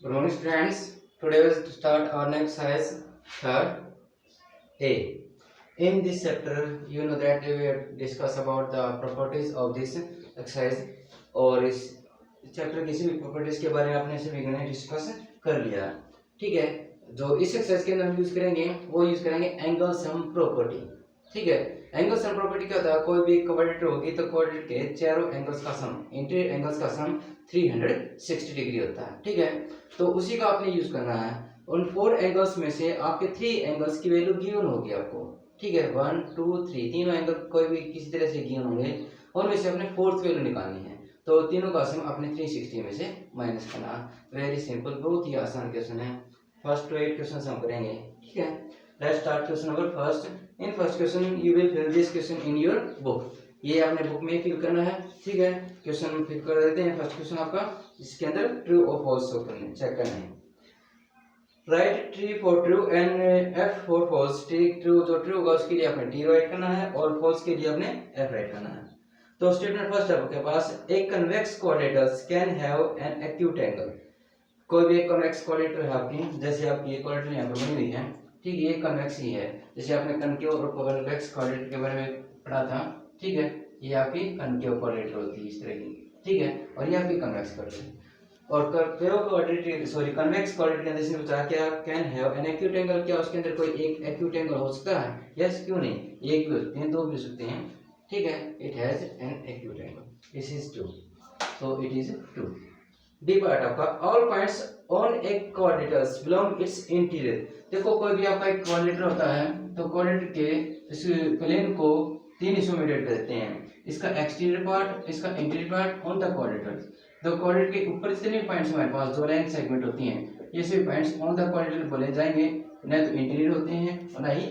Good morning, friends. Today we'll start our next exercise, third A. In this chapter, you know that we will discuss about the properties of this exercise और इस chapter किसी भी properties के बारे में आपने सभी ने डिस्कस कर लिया। ठीक है, जो इस एक्सरसाइज के अंदर हम यूज करेंगे वो यूज करेंगे एंगल सम प्रॉपर्टी। ठीक है, एंगल सम प्रॉपर्टी क्या होता है, कोई भी क्वाड्रेटर होगी तो क्वाड्रेटर के चारों एंगल्स का सम इंटीरियर एंगल्स का सम 360 डिग्री होता है। ठीक है, तो उसी का आपने यूज करना है। उन 4 एंगल्स में से आपके 3 एंगल्स की वैल्यू गिवन होगी आपको। ठीक है, 1 2 3 तीनों एंगल कोई भी किसी तरह से गिवन होंगे और में से अपने फोर्थ वैल्यू निकालनी है। तो तीनों का सम अपने 360 में से माइनस करना। वेरी सिंपल, बहुत ही आसान क्वेश्चन है। फर्स्ट टू 8 क्वेश्चन हम करेंगे। ठीक है, let's start question number first. In first question you will fill this question in your book. ये आपने बुक में फिल करना है। ठीक है, क्वेश्चन फिल कर देते हैं। फर्स्ट क्वेश्चन आपका इसके अंदर ट्रू और फॉल्स चेक करना है। Write T for true and F for false. True जो ट्रू होगा उसके लिए आपने टी राइट करना है और फॉल्स के लिए आपने एफ राइट करना है। तो स्टेटमेंट फर्स्ट है आपके पास, एक convex quadrilaterals can have an acute angle. कोई भी एक कन्वेक्स क्वाड्रेटर है आपकी, जैसे आपकी ये क्वाड्रेटर यहाँ पर बनी हुई है। ठीक है, ये कन्वेक्स ही है, जैसे आपने कनकेव और कन्वेक्स क्वाड्रेटर के बारे में पढ़ा था। ठीक है, ये आपकी कनकेव क्वाड्रेटर होती है इस तरह की। ठीक है, और ये आपकी कन्वेक्स क्वाड्रेटर। और कन्वेक्स क्वाड्रेटर के अंदर इसने पूछा क्या can have an acute angle, क्या उसके अंदर कोई एक एक्यूट एंगल हो सकता है? यस, क्यों नहीं, एक भी हो सकते हैं, दो भी हो सकते हैं। ठीक है, it has an acute angle, this is true, so it is true. D part आपका, all points on a quadrilaterals belong its interior. देखो कोई भी आपका एक क्वाड्रेटर होता है तो क्वाड्रेटर के इस प्लेन को 3 हिस्सों में डिवाइड करते हैं, इसका एक्सटीरियर पार्ट, इसका इंटीरियर पार्ट ऑन द क्वाड्रेटर। तो क्वाड्रेटर के ऊपर जितने भी पॉइंट्स हमारे पास जो लाइन सेगमेंट होती हैं, ये सभी पॉइंट्स ऑन द क्वाड्रेटर बोले जाएंगे, न तो इंटीरियर होते हैं और ना ही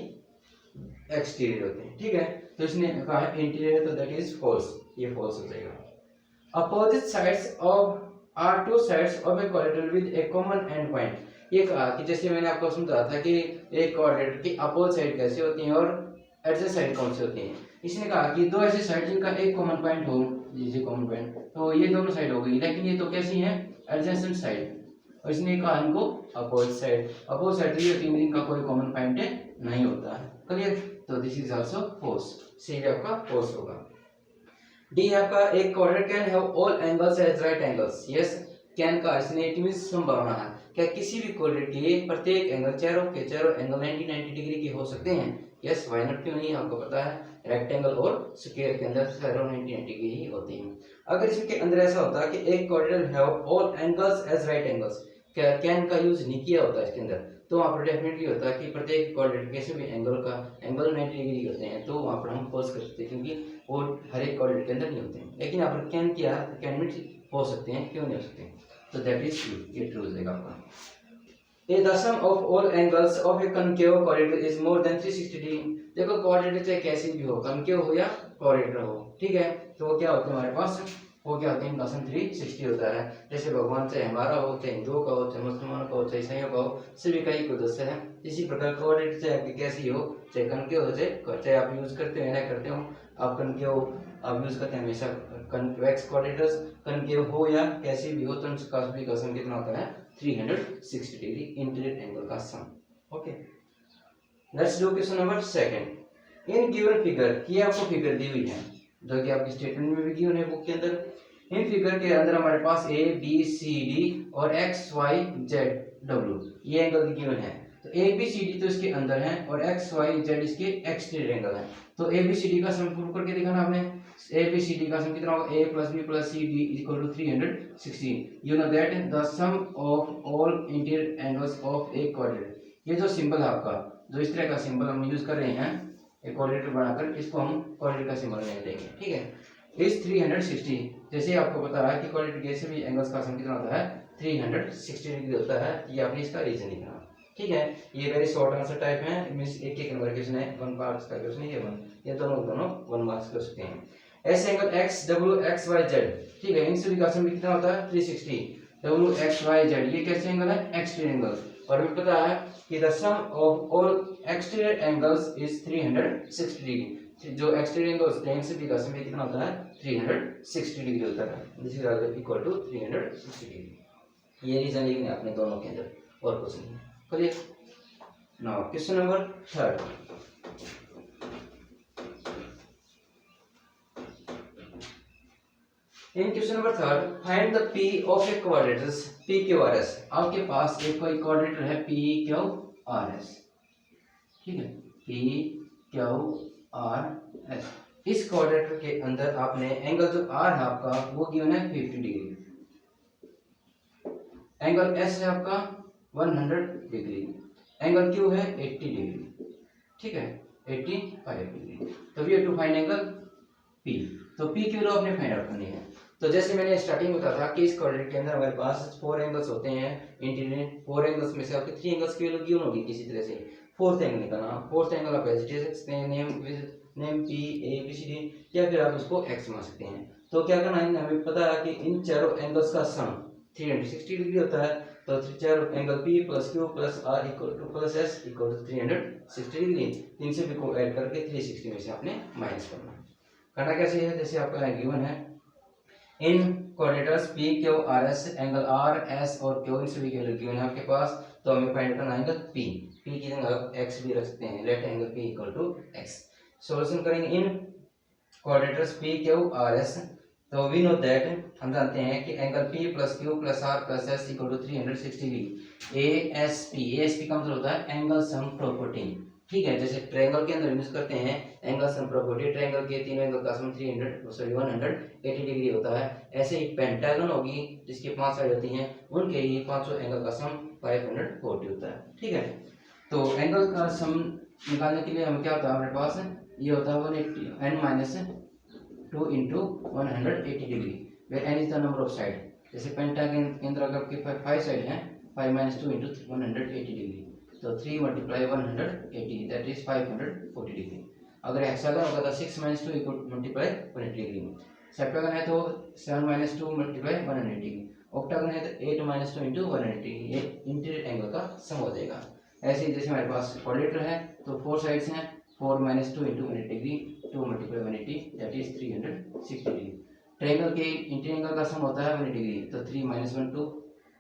एक्सटीरियर होते हैं। ठीक है, तो इसने कहा है इंटीरियर, तो दैट इज फॉल्स, ये फॉल्स हो जाएगा। Opposite sides of are two sides of a quadrilateral with a common end point. ये कहा कि जैसे मैंने आपको समझाया था कि एक क्वाड्रेटर की अपोजिट साइड कैसे होती हैं और एडजेसेंट साइड कौन सी होती हैं। इसने कहा कि दो ऐसे साइड जिनका एक कॉमन पॉइंट हो, जैसे कॉमन पॉइंट, तो ये दोनों साइड हो गई, लेकिन ये तो कैसी हैं, एडजेसेंट साइड, और इसने कहा इनको अपोजिट साइड। अपोजिट साइड ये होती है जिनका कोई कॉमन पॉइंट नहीं होता है। क्लियर, तो this is also false, C आपका फॉल्स होगा। डी आपका, एक quadrilateral can have all angles as right angles. Yes, can का इसने इट मींस संभावना है, क्या किसी भी क्वाड्रेटर के प्रत्येक एंगल चारों के चारों एंगल 90 डिग्री के हो सकते हैं? यस, व्हाई नॉट, क्यों नहीं, आपको पता है रेक्टेंगल और स्क्वायर के अंदर चारों 90 डिग्री ही होती हैं। अगर इसके अंदर ऐसा होता कि एक quadrilateral have all angles as right angles, क्या कैन का यूज नहीं किया होता इसके अंदर, तो वहाँ पर डेफिनेटली होता है कि प्रत्येक क्वाड्रेटर के भी एंगल का एंगल 90 डिग्री होते हैं, तो वहाँ पर हम फॉल्स कर सकते हैं क्योंकि वो हर एक क्वाड्रेटर के अंदर नहीं होते हैं। लेकिन यहाँ पर कैन किया तो कैन में हो सकते हैं, क्यों नहीं हो सकते, तो दैट इज ट्रू, ये ट्रू हो जाएगा आपका। A the sum of all angles of a concave quadrilateral is more than 360 degree. देखो क्वाड्रेटर चाहे कैसी भी हो, कनकेव हो या क्वाड्रेटर हो, ठीक है, तो वो क्या होते हैं हमारे पास, वो क्या होते हैं, इनका सम 360 होता है। जैसे भगवान चाहे हमारा हो, चाहे हिंदुओं का हो, चाहे मुसलमानों का हो, चाहे ईसाइयों का हो, सभी का एक उद्देश्य है। इसी प्रकार क्वाड्रेटर चाहे आपकी कैसी हो, चाहे कनकेव हो, चाहे आप यूज करते हो या ना करते हो, आप कनकेव आप यूज करते हैं हमेशा कन्वेक्स क्वाड्रेटर्स, कनकेव हो या कैसी भी हो, तो उनका सभी का सम कितना होता है, 360 डिग्री इंटीरियर एंगल का sum. Okay, let's do question number second. In given figure, ये आपको फिगर दी हुई है जो कि आपकी स्टेटमेंट में भी गिवन है बुक के अंदर। इन फिगर के अंदर हमारे पास ए बी सी डी और एक्स वाई जेड डब्ल्यू ये एंगल गिवन है। तो ए बी सी डी तो इसके अंदर है और एक्स वाई जेड इसके एक्सटीरियर एंगल है। तो ए बी सी डी का सम प्रूव करके दिखाना आपने। ए बी सी डी का सम कितना होगा, A plus B plus C D equal to 360। You know that the sum of all interior angles of a quadrilateral. ये जो सिंबल है आपका, जो इस तरह का सिंबल हम यूज कर रहे हैं एक क्वाड्रेटर बनाकर, इसको हम क्वाड्रेटर का सिंबल नहीं देंगे। ठीक है, इस 360, जैसे आपको पता है कि क्वाड्रेटर के से भी एंगल्स का सम कितना होता है, 360 डिग्री होता है। ये आपने इसका रीजन लिखना। ठीक है, ये वेरी शॉर्ट आंसर टाइप है, मींस एक एक नंबर क्वेश्चन है, 1 मार्क्स का क्वेश्चन है ये दोनों 1 मार्क्स कर सकते हैं। ऐसे angle X W X Y Z, ठीक है, इन सभी का सम कितना होता है, 360। डब्ल्यू एक्स वाई जेड ये कैसे एंगल है, एक्सटीरियर एंगल, और हमें पता है कि the sum of all exterior angles is 360 degree. जो एक्सटीरियर एंगल्स होते हैं इन सभी का सम कितना होता है, 360 डिग्री होता है। This is equal to 360 degree. ये रीजन लिखने अपने दोनों के अंदर, और कुछ नहीं। Clear? Now question number 3। In question number 3 find the P of a quadrilaterals P Q R S. आपके पास एक कोई क्वाड्रेटर है पी क्यू आर एस, ठीक है, पी क्यू आर एस। इस क्वाड्रेटर के अंदर आपने एंगल जो आर है आपका वो गिवन है 50 डिग्री, एंगल एस है आपका 100 डिग्री, एंगल क्यू है 80 डिग्री, ठीक है, 85 डिग्री। तो we have to find angle P. तो पी क्यू आपने फाइंड आउट करनी है। तो जैसे मैंने स्टार्टिंग में बताया था कि इस क्वाड्रेटर के अंदर हमारे पास 4 एंगल्स होते हैं इंटीरियर। 4 एंगल्स में से आपके 3 एंगल्स की वैल्यू गिवन होगी किसी तरह से। फोर्थ एंगल निकालना, फोर्थ एंगल आप एज इट इज सकते हैं, name P A B C D, या फिर आप उसको एक्स मान सकते हैं। तो क्या करना है, हमें पता है कि इन चारों एंगल्स का सम 360 डिग्री होता है। तो चारों angle P plus Q plus R equal to plus S equal to 360 degree. इन सभी को ऐड करके 360 में से आपने माइनस करना कैसे है, जैसे आपका गिवन है in quadrilaterals P Q R S angle R S और क्यू इन सभी के वैल्यू गिवन है आपके पास। तो हमें फाइंड करना एंगल पी की जगह एक्स भी रख सकते हैं, let angle P equal to X. Solution करेंगे in quadrilaterals P Q R S. तो वी नो दैट, हम जानते हैं कि angle P plus Q plus R plus S equal to 360 degree. A S P का मतलब होता है एंगल सम प्रॉपर्टी, ठीक है। जैसे ट्रायंगल के अंदर यूज करते हैं एंगल सम प्रॉपर्टी, ट्रायंगल के तीनों एंगल का सम 180 डिग्री होता है। ऐसे ही पेंटागन होगी जिसकी 5 साइड होती हैं, उनके ही पांचों एंगल का सम 540 होता है, ठीक है। तो एंगल का सम निकालने के लिए हमें क्या होता है, हमारे पास ये होता है 180 n minus 2 into 180 degree, where n is the number of side. जैसे पेंटागन के अंदर अगर आपके 5 साइड हैं, 5 माइनस 2 इंटू 180 डिग्री, तो 3 मल्टीप्लाई 180 दैट इज 540 डिग्री। अगर हेक्सागन होगा तो 6 minus 2 equal multiply 180 degree. Septagon है तो 7 माइनस 2 मल्टीप्लाई 180 डिग्री। ऑक्टागन है तो 8 माइनस 2 इंटू 180 डिग्री। ये इंटीरियर एंगल का सम हो जाएगा। ऐसे ही जैसे हमारे पास क्वाड्रेटर है तो 4 साइड्स हैं, 4 minus 2 into 180 degree, 2 multiply 180 that is 360 degree. Triangle के इंटीरियर एंगल का सम होता है 180 डिग्री, तो 3 माइनस 1 2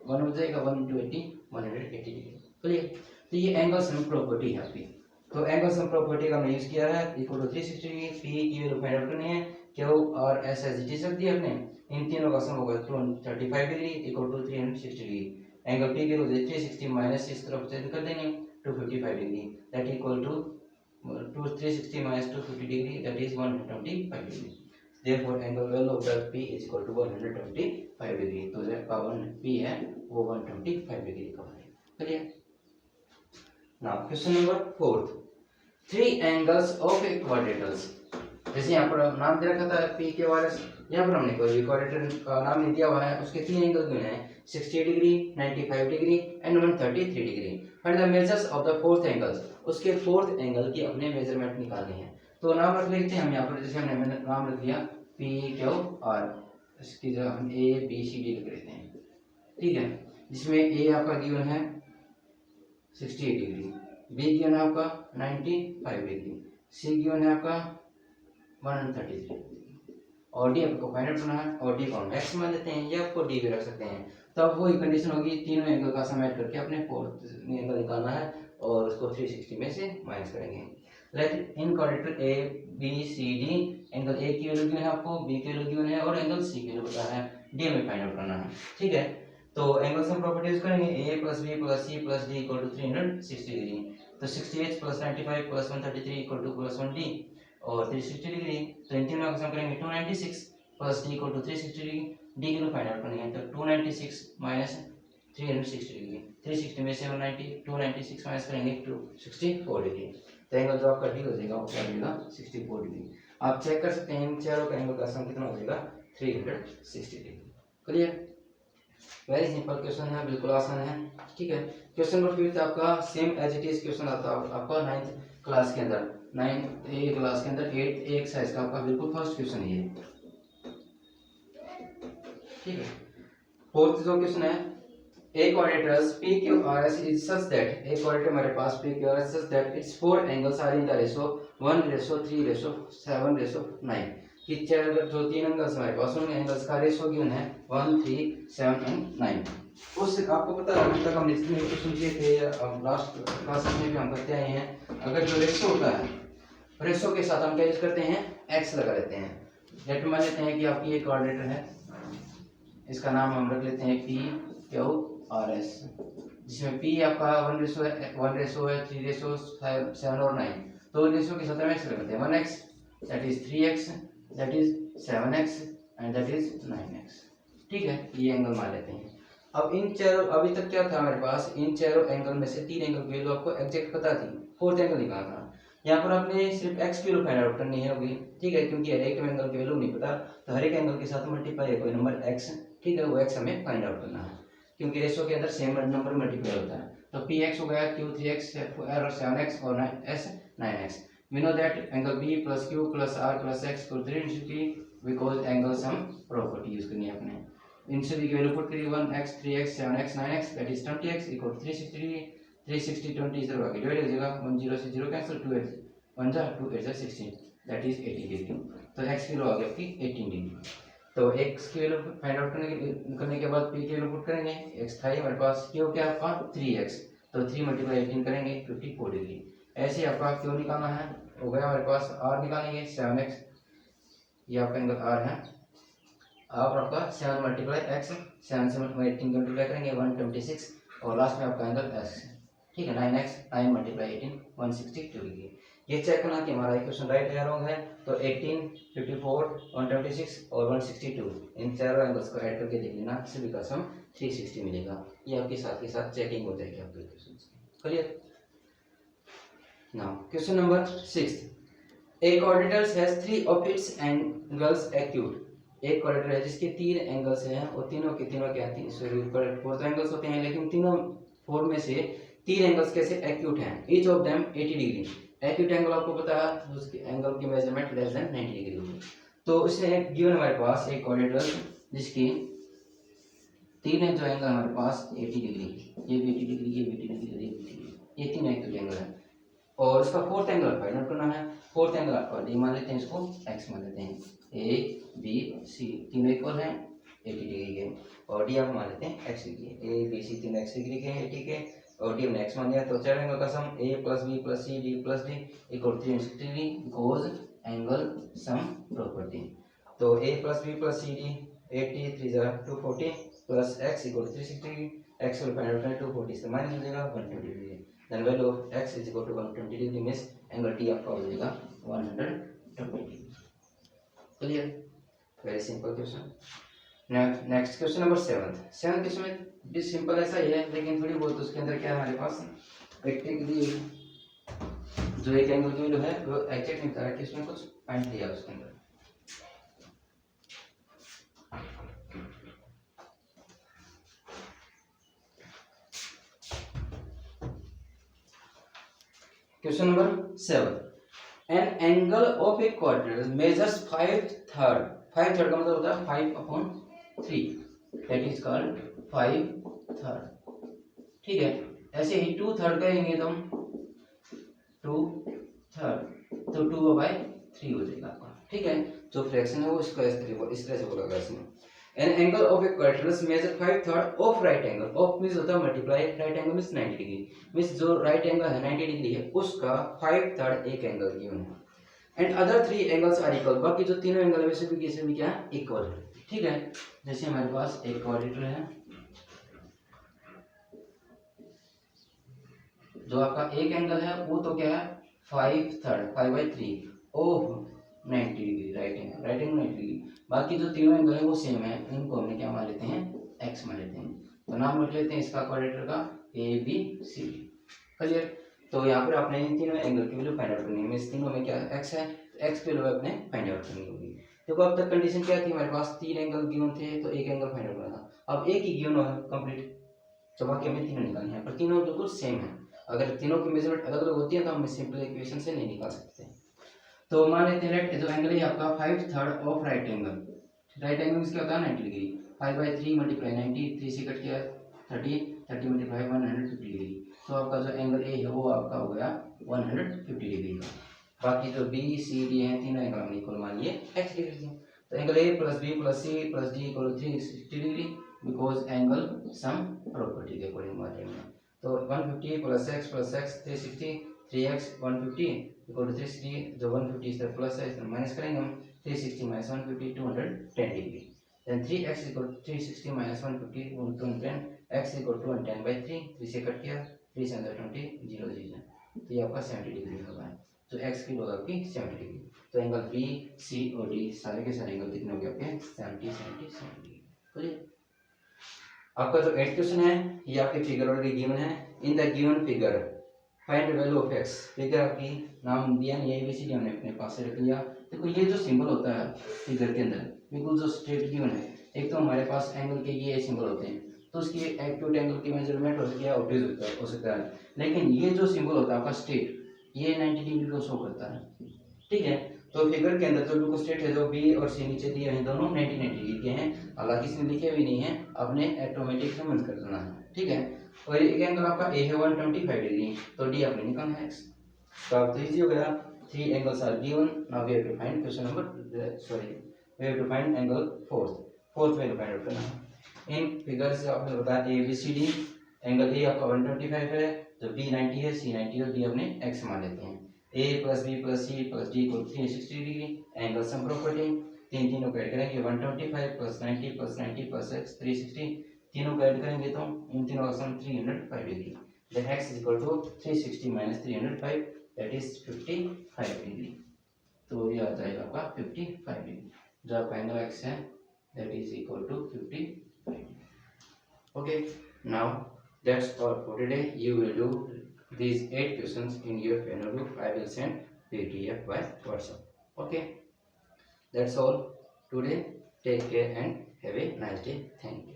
1 हो जाएगा, 1 इंटू 80 180 डिग्री। क्लियर? तो ये एंगल सम प्रॉपर्टी है आपकी। तो एंगल सम प्रॉपर्टी का हमने यूज किया है इक्वल टू 360 डिग्री। पी की वैल्यू फाइंड आउट करनी है, क्यू और एस एज इट इज रख दिया हमने। इन तीनों का सम होगा 235 degree equal to 360 degree. Angle P की वैल्यू 360 माइनस इस तरफ चेंज कर देंगे 255 degree, that equal to 360 minus 250 degree, that is 125 degree. Therefore angle value of the P is equal to 125 degree. तो जो पावर P है वो 125 डिग्री का है। Clear? Now question number 4, 3 angles of a quadrilateral। जैसे यहाँ पर नाम दे रखा था P के वायरस, यहाँ पर हमने कोई क्वाड्रेटर का नाम नहीं दिया हुआ है, उसके 3 एंगल गिने हैं 60 degree, 95 degree and 133 degree. Find the measures of the fourth angles. उसके फोर्थ एंगल की अपने मेजरमेंट निकालने हैं। तो नाम रख लेते हैं हम यहाँ पर, जैसे हमने नाम रख लिया P Q R, इसकी जगह हम A B C D लिख लेते हैं, ठीक है। जिसमें A आपका गिवन है 68 डिग्री, B गिवन है आपका 95 डिग्री, C गिवन है आपका 133 और डी आपको फाइंड आउट करना है। और डी को हम एक्स मान लेते हैं, या आपको डी भी रख सकते हैं। तो अब वही कंडीशन होगी, तीनों एंगल का सम ऐड करके अपने फोर्थ एंगल निकालना है और उसको 360 में से माइनस करेंगे। Let in quadrilateral A B C D, angle A की वैल्यू गिवन है आपको, बी की वैल्यू गिवन है और एंगल सी की वैल्यू पता है, डी हमें फाइंड आउट करना है, ठीक है। तो एंगल सम प्रॉपर्टी यूज करेंगे, A plus B plus C plus D equal to 360 degree. तो 68 plus 95 plus 133 equal to plus 1 D और 360 डिग्री। तो इन तीनों का सम करेंगे 296 plus D equal to 360 degree. D की वैल्यू फाइंड आउट करनी है, तो 296 माइनस 360 डिग्री, 360 में से 296 माइनस करेंगे 264 डिग्री। तो एंगल जो आपका डी हो जाएगा वो क्या मिलेगा 64 डिग्री। आप चेक कर सकते हैं इन चारों का एंगल का सम कितना हो जाएगा 360 degree. Clear? Very simple question है, बिल्कुल आसान है, ठीक है। क्वेश्चन नंबर 5 आपका same as it is question आता है आपका 9th क्लास के अंदर, 9th ए क्लास के अंदर 8 एक साइज का आपका बिल्कुल फर्स्ट क्वेश्चन है ये, ठीक है। फोर्थ जो क्वेश्चन है, a quadrilateral PQRS is such that a quadrilateral हमारे पास PQRS such that its 4 angles are in the ratio 1:3:7:9। कि चार जो तीन एंगल्स हमारे पास उन एंगल्स का रेशो गिवन है 1, 3, 7 एंड 9। उस आपको पता है अभी तक हम इसमें क्वेश्चन किए थे, लास्ट क्लास में भी हम करते आए हैं। अगर जो रेशो होता है, रेशो के साथ हम क्या यूज करते हैं, एक्स लगा लेते हैं। लेट मान लेते हैं कि आपकी एक कोऑर्डिनेटर है, इसका नाम हम रख लेते हैं पी क्यू आर एस, जिसमें पी आपका 1:1, 3:7 और 9। तो रेशो के साथ हम एक्स लगाते हैं, 1x, that is 3x, that is 7x and that is 9x। ठीक है, ये एंगल मान लेते हैं। अब इन चारों, अभी तक क्या था हमारे पास, इन चारों एंगल में से तीन एंगल की वैल्यू आपको एग्जैक्ट पता थी, फोर्थ एंगल निकालना था। यहाँ पर आपने सिर्फ एक्स की वैल्यू फाइंड आउट करनी है होगी। ठीक है, क्योंकि हर एक एंगल की वैल्यू नहीं पता, तो हर एक एंगल के साथ मल्टीप्लाई है कोई नंबर एक्स। ठीक है, वो एक्स हमें फाइंड आउट करना है, क्योंकि रेशो के अंदर सेम नंबर मल्टीप्लाई होता है। तो पी एक्स हो गया क्यू 3x और 7x और S 9x। We know that angle B plus Q plus R plus X equal 360, because angle sum property use करनी है अपने। इन सभी की वैल्यू पुट करिए, 1x 3x 7x 9x that is 20x equal 360, 360 20 0 आगे divide हो जाएगा, 1 0 से 0 कैंसिल, 2x 1 जा 2 8 जा 16 दैट इज 80 डिग्री। तो x की वैल्यू आ गई आपकी 18 डिग्री। तो x की वैल्यू फाइंड आउट करने के बाद p की वैल्यू पुट करेंगे, x था हमारे पास, q क्या आपका 3x, तो 3 × 18 करेंगे 54 डिग्री। ऐसे आपका q निकालना है, हो गया हमारे पास। r निकालेंगे 7x, ये आपका एंगल r है, और आपका 7 × x, 7 से 18 मल्टीप्लाई करेंगे 126, और लास्ट में आपका एंगल s। ठीक है, 9x 9 × 18 162 डिग्री। ये चेक करना कि हमारा इक्वेशन राइट है या रॉन्ग है। तो 18, 54, 126 और 162 इन चारों एंगल्स को ऐड करके देख लेना, सभी का सम 360 मिलेगा। ये आपके साथ के साथ चेकिंग हो जाएगी आपके इक्वेशन की। Clear? Now question number 6, A coordinator has 3 of its angles acute. एक कोऑर्डिनेटर है जिसके 3 एंगल्स हैं, और तीनों के तीनों क्या हैं, सॉरी ऊपर 4 एंगल्स होते हैं, लेकिन तीनों 4 में से 3 एंगल्स कैसे एक्यूट हैं, each of them 80 degree. Acute angle आपको पता है, उसके एंगल की मेजरमेंट लेस देन 90 डिग्री होगी। तो उसने गिवन हमारे पास एक कोऑर्डिनेटर जिसकी 3 जो एंगल हमारे पास 80 डिग्री, ये भी 80 डिग्री, ये भी 80 डिग्री, ये भी 80 डिग्री, ये 3 एक्यूट एंगल है। और उसका फोर्थ एंगल फाइंड आउट करना है। फोर्थ एंगल आपका डी मान लेते हैं, इसको एक्स मान लेते हैं। ए बी सी तीनों इक्वल हैं 80 डिग्री के, और डी आप मान लेते हैं X degree. A B C तीनों एक्स डिग्री के हैं 80 के, और डी हमने एक्स मान लिया। तो चार एंगल का sum A plus B plus C D plus D equal 360 degree, because angle sum property. तो A plus B plus C D 80 3 240 plus X equal 360 degree. X को फाइंड आउट करें 240 से माइनस हो जाएगा 120 degree. then value of x is equal to 120 degree means angle t आपका हो जाएगा 120 degree। clear? very simple question। next question number 7 question में भी सिंपल ऐसा ही है, लेकिन थोड़ी बहुत उसके अंदर क्या है हमारे पास प्रैक्टिकली जो एक एंगल की वैल्यू है वो एग्जैक्ट नहीं बता रहा कि उसमें कुछ पॉइंट दिया है उसके अंदर। Question number 7, an angle of a quadrant measures 5/3। 5/3 का मतलब होता है 5/3, that is called 5/3। ठीक है, ऐसे ही 2/3 कहेंगे तो 2/3, तो 2/3 हो जाएगा आपका। ठीक है, जो फ्रैक्शन है वो इसका इस तरह से बोला इसमें। An angle of a quadrant measure 5/3 of right angle। of means होता है multiply, right angle means 90 degree, means जो राइट एंगल है 90 डिग्री है उसका 5/3 एक एंगल गिवन है। And other 3 angles are equal, बाकी जो तीनों एंगल है वैसे भी किसी भी क्या इक्वल है। ठीक है, जैसे हमारे पास एक कोऑर्डिनेटर है, जो आपका एक एंगल है वो तो क्या है 5/3 5/3 of 90 degree, right angle 90 degree. बाकी जो तीनों एंगल है वो सेम है, इनको हमने क्या मान लेते हैं, एक्स मान लेते हैं। तो नाम रख लेते हैं इसका कोऑर्डिनेटर का A B C D. Clear? तो यहाँ पर आपने इन तीनों एंगल की वैल्यू फाइंड आउट करनी है। इस तीनों में क्या एक्स है, तो एक्स की वैल्यू आपने फाइंड आउट करनी होगी। देखो अब तक कंडीशन क्या थी, हमारे पास 3 एंगल गिवन थे, तो एक एंगल फाइंड आउट करना था। अब एक ही गिवन है कंप्लीट, तो बाकी हमें तीनों निकालनी है, पर तीनों बिल्कुल सेम है। अगर तीनों की मेजरमेंट अलग अलग होती है तो हम सिंपल इक्वेशन से नहीं निकाल सकते। तो मान लेते हैं लेट जो एंगल है आपका 5/3 of right angle. Right angle means क्या होता है 90 डिग्री। 5/3 मल्टीप्लाई 90, 3 से कट किया 30, 30 मल्टीप्लाई 150 डिग्री। तो आपका जो एंगल ए है वो आपका हो गया 150 डिग्री का। बाकी जो बी सी डी हैं तीनों एंगल हमने इक्वल मान लिए x डिग्री से। तो angle A plus B plus C plus D equal 360 degree because angle sum property के अकॉर्डिंग माने हैं। तो 150 plus x 360 3x 150 equal to 360 जो 150 इस तरफ प्लस है इस तरफ माइनस करेंगे हम 360 minus 150 210 degree. then 3x equal 360 minus 150 210 x equal 210 by 3 से कट किया 3 से अंदर 20 0 0 तो ये आपका 70 डिग्री होगा। तो x की होगा आपकी 70 डिग्री। तो एंगल बी सी और डी सारे के सारे एंगल कितने हो गए आपके 70 70 70 डिग्री। आपका जो 8th क्वेश्चन है ये आपके फिगर ऑलरेडी गिवन है। In the given figure find value of x। Figure आपकी नाम दिया नहीं है एबीसीडी हमने अपने पास से रख लिया। देखो ये जो सिंबल होता है फिगर के अंदर बिल्कुल जो स्ट्रेट गिवन है, एक तो हमारे पास एंगल के ये सिंबल होते हैं तो उसकी एक्यूट एंगल की मेजरमेंट हो सकती है ऑब्वियस हो सकता है, लेकिन ये जो सिंबल होता है आपका स्ट्रेट ये 90 डिग्री को शो करता है। ठीक है, तो फिगर के अंदर जो बिल्कुल स्ट्रेट है जो बी और सी नीचे दिए हैं दोनों 90 डिग्री के हैं, हालांकि इसमें लिखे भी नहीं है, आपने ऑटोमेटिक समझ कर लेना है। ठीक है, और एक एंगल आपका ए है 125 डिग्री तो डी आपने निकालना है एक्स। तो आप तो इजी हो गया, 3 angles are given. Now we have to find question number sorry we have to find angle fourth value find out करना है। इन फिगर से आपने बताया A B C D, angle A आपका 125 है, तो बी 90 है, सी 90 है और डी अपने एक्स मान लेते हैं। A plus B plus C plus D equal 360 degree, angle sum property तीनों को ऐड करेंगे 125 प्लस 90 प्लस एक्स 360, तीनों को ऐड करेंगे तो इन तीनों का sum 305 degree. Then x is equal to 360 minus 305 that is 55 degree. तो ये आ जाएगा आपका 55 डिग्री, जो आपका एंगल x है that is equal to 55 degree. Okay, now that's all for today. You will do these 8 questions in your notebook. I will send PDF by WhatsApp. Okay, that's all today. Take care and have a nice day. Thank you.